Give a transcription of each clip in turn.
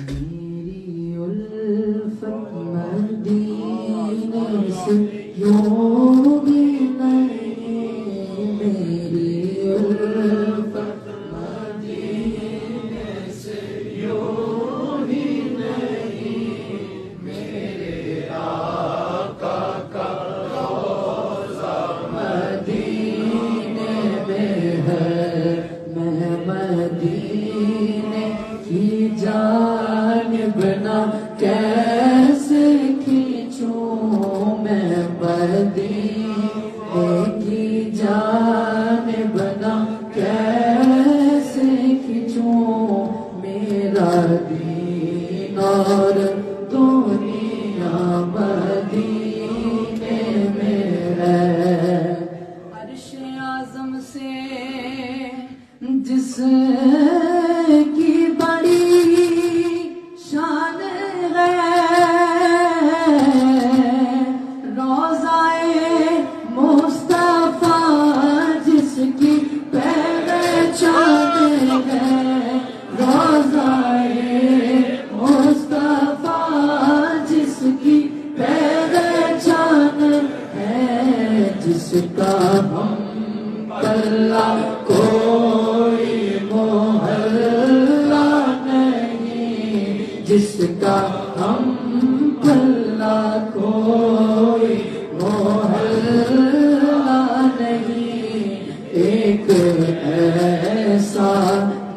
میری الفت مدینے سے یوں بھی نہیں، میری الفت مدینے سے یوں بھی نہیں، میرے آقا کا روضہ مدینے میں ہے، میں مدینے کی جانب نہ کیسے کھینچوں، میں مدینے کی جانب نہ کیسے کھینچوں، میرا دین اور دنیا مدینے میں ہے۔ عرش اعظم سے جس کی بڑی شان ہے، روضہ مصطفیٰ جس کی پہچان ہے، روضہ مصطفیٰ جس کی پہچان ہے، جس کا ہم پلہ کوئی محلہ نہیں، جس کا ہم پلہ کوئی محلہ نہیں، ایک ایسا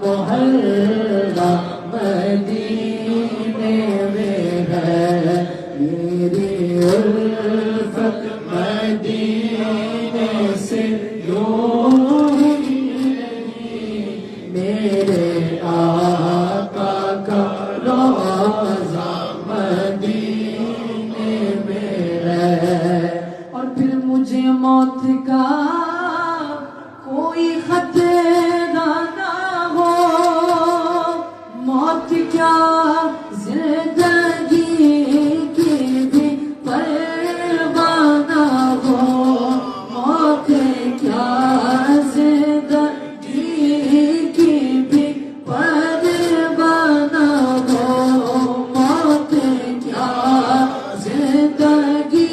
محلہ مدینے میں ہے، میری الفت مدینے سے یوں ہی نہیں، میرے آقا کا روضہ مدینے میں ہے۔ اور پھر مجھے موت کا کوئی خطرہ نہ ہو، موت کیا زندگی کی بھی پرواہ نہ ہو، موت کیا زندگی کی بھی پرواہ نہ ہو، موت کیا زندگی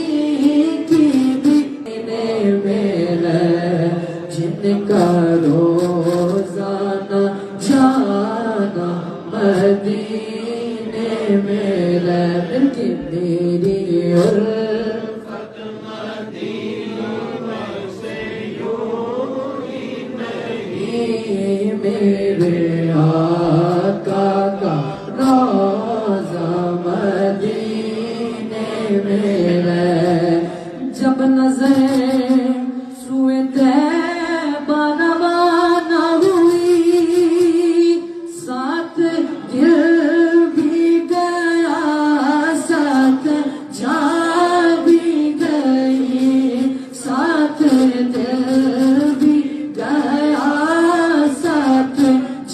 کی بھی میرے جن کا روزانہ جانا مدینے میں ہے، میری الفت مدینے سے یوں ہی نہیں، میرے آقا کا روضہ مدینے میں ہے۔ جب نظر سوئے طیبہ روانہ ہوئی، ساتھ دل بھی گیا، ساتھ جان بھی گئی، ساتھ دل بھی گیا، ساتھ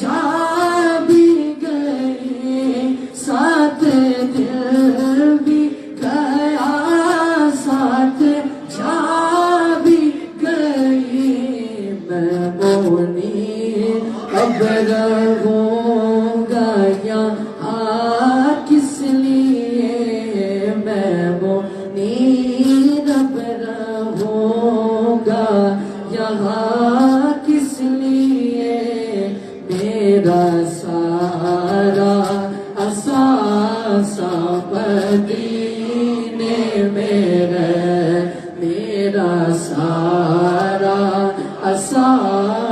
جان بھی گئی، ساتھ دل بھی گیا، ساتھ جان بھی گئی، میں منیر اب رہوں گا یہاں کس لیے، میں منیر اب رہوں گا یہاں کس لیے، میرا سارا اثاثہ مدینے میں ہے، میرا سارا اثاثہ